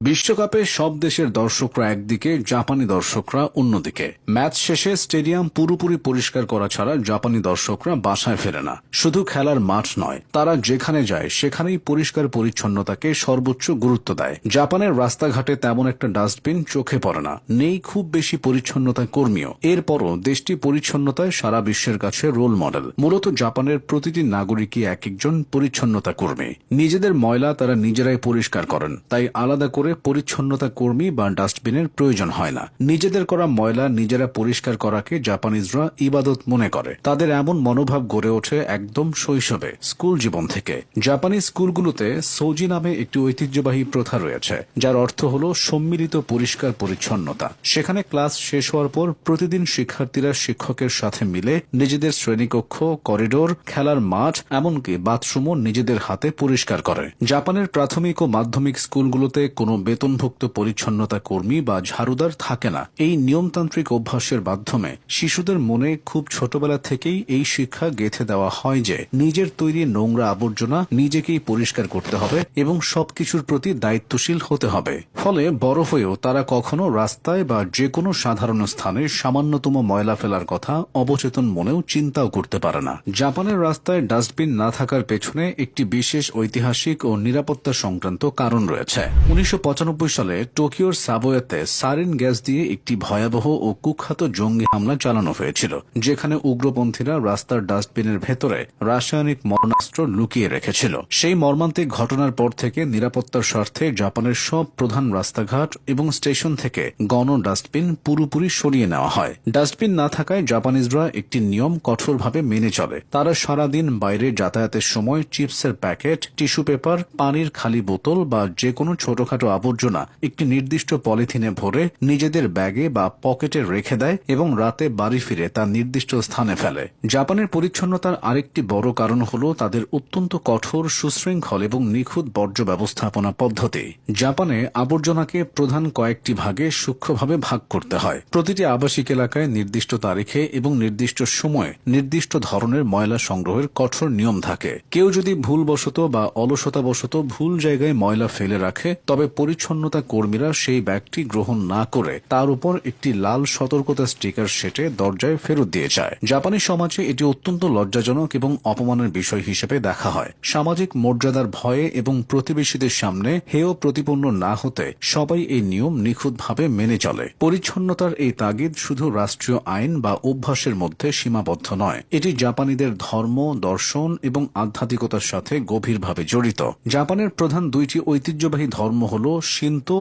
বিশ্বকাপে সব দেশের দর্শকরা একদিকে, জাপানি দর্শকরা অন্যদিকে। ম্যাচ শেষে স্টেডিয়াম পুরোপুরি পরিষ্কার করা ছাড়া জাপানি দর্শকরা বাসায় ফেরে না। শুধু খেলার মাঠ নয়, তারা যেখানে যায় সেখানেই পরিষ্কার পরিচ্ছন্নতাকে সর্বোচ্চ গুরুত্ব দেয়। জাপানের রাস্তাঘাটে তেমন একটা ডাস্টবিন চোখে পড়ে না, নেই খুব বেশি পরিচ্ছন্নতা কর্মীও। এরপরও দেশটি পরিচ্ছন্নতায় সারা বিশ্বের কাছে রোল মডেল। মূলত জাপানের প্রতিটি নাগরিকই এক একজন পরিচ্ছন্নতা কর্মী। নিজেদের ময়লা তারা নিজেরাই পরিষ্কার করেন, তাই আলাদা করে পরিচ্ছন্নতা কর্মী বা ডাস্টবিনের প্রয়োজন হয় না। নিজেদের করা ময়লা নিজেরা পরিষ্কার করাকে জাপানিজরা ইবাদত মনে করে। তাদের এমন মনোভাব গড়ে ওঠে একদম শৈশবে, স্কুল জীবন থেকে। জাপানি স্কুলগুলোতে সোজি নামে একটি ঐতিহ্যবাহী প্রথা রয়েছে, যার অর্থ হল সম্মিলিত পরিষ্কার পরিচ্ছন্নতা। সেখানে ক্লাস শেষ হওয়ার পর প্রতিদিন শিক্ষার্থীরা শিক্ষকের সাথে মিলে নিজেদের শ্রেণীকক্ষ, করিডোর, খেলার মাঠ, এমনকি বাথরুমও নিজেদের হাতে পরিষ্কার করে। জাপানের প্রাথমিক ও মাধ্যমিক স্কুলগুলোতে কোনো বেতনভুক্ত পরিচ্ছন্নতা কর্মী বা ঝাড়ুদার থাকে না। এই নিয়মতান্ত্রিক অভ্যাসের মাধ্যমে শিশুদের মনে খুব ছোটবেলা থেকেই এই শিক্ষা গেঁথে দেওয়া হয় যে নিজের তৈরি নোংরা আবর্জনা নিজেকেই পরিষ্কার করতে হবে এবং সবকিছুর প্রতি দায়িত্বশীল হতে হবে। ফলে বড় হয়েও তারা কখনো রাস্তায় বা যে কোনো সাধারণ স্থানে সামান্যতম ময়লা ফেলার কথা অবচেতন মনেও চিন্তাও করতে পারে না। জাপানের রাস্তায় ডাস্টবিন না থাকার পেছনে একটি বিশেষ ঐতিহাসিক ও নিরাপত্তা সংক্রান্ত কারণ রয়েছে। 1995 সালে টোকিওর সাবওয়েতে সারিন গ্যাস দিয়ে একটি ভয়াবহ ও কুখ্যাত জঙ্গি হামলা চালানো হয়েছিল, যেখানে উগ্রপন্থীরা রাস্তার ডাস্টবিনের ভেতরে রাসায়নিক মরণাস্ত্র লুকিয়ে রেখেছিল। সেই মর্মান্তিক ঘটনার পর থেকে নিরাপত্তার স্বার্থে জাপানের সব প্রধান রাস্তাঘাট এবং স্টেশন থেকে গণ ডাস্টবিন পুরোপুরি সরিয়ে নেওয়া হয়। ডাস্টবিন না থাকায় জাপানিজরা একটি নিয়ম কঠোরভাবে মেনে চলে। তারা সারাদিন বাইরে যাতায়াতের সময় চিপসের প্যাকেট, টিস্যু পেপার, পানির খালি বোতল বা যে কোনো ছোটখাটো আবর্জনা একটি নির্দিষ্ট পলিথিনে ভরে নিজেদের ব্যাগে বা পকেটে রেখে দেয় এবং রাতে বাড়ি ফিরে তা নির্দিষ্ট স্থানে ফেলে। জাপানের পরিচ্ছন্নতার আরেকটি বড় কারণ হল তাদের অত্যন্ত কঠোর, সুশৃঙ্খল এবং নিখুঁত বর্জ্য ব্যবস্থাপনা পদ্ধতি। জাপানে আবর্জনাকে প্রধান কয়েকটি ভাগে সূক্ষ্মভাবে ভাগ করতে হয়। প্রতিটি আবাসিক এলাকায় নির্দিষ্ট তারিখে এবং নির্দিষ্ট সময়ে নির্দিষ্ট ধরনের ময়লা সংগ্রহের কঠোর নিয়ম থাকে। কেউ যদি ভুলবশত বা অলসতাবশত ভুল জায়গায় ময়লা ফেলে রাখে, তবে পরিচ্ছন্নতা কর্মীরা সেই ব্যাগটি গ্রহণ না করে তার উপর একটি লাল সতর্কতা স্টিকার সেটে দরজায় ফেরত দিয়ে যায়। জাপানি সমাজে এটি অত্যন্ত লজ্জাজনক এবং অপমানের বিষয় হিসেবে দেখা হয়। সামাজিক মর্যাদার ভয়ে এবং প্রতিবেশীদের সামনে হেয় প্রতিপন্ন না হতে সবাই এই নিয়ম নিখুঁতভাবে মেনে চলে। পরিচ্ছন্নতার এই তাগিদ শুধু রাষ্ট্রীয় আইন বা অভ্যাসের মধ্যে সীমাবদ্ধ নয়, এটি জাপানিদের ধর্ম, দর্শন এবং আধ্যাত্মিকতার সাথে গভীরভাবে জড়িত। জাপানের প্রধান দুইটি ঐতিহ্যবাহী ধর্ম হল শিন্তো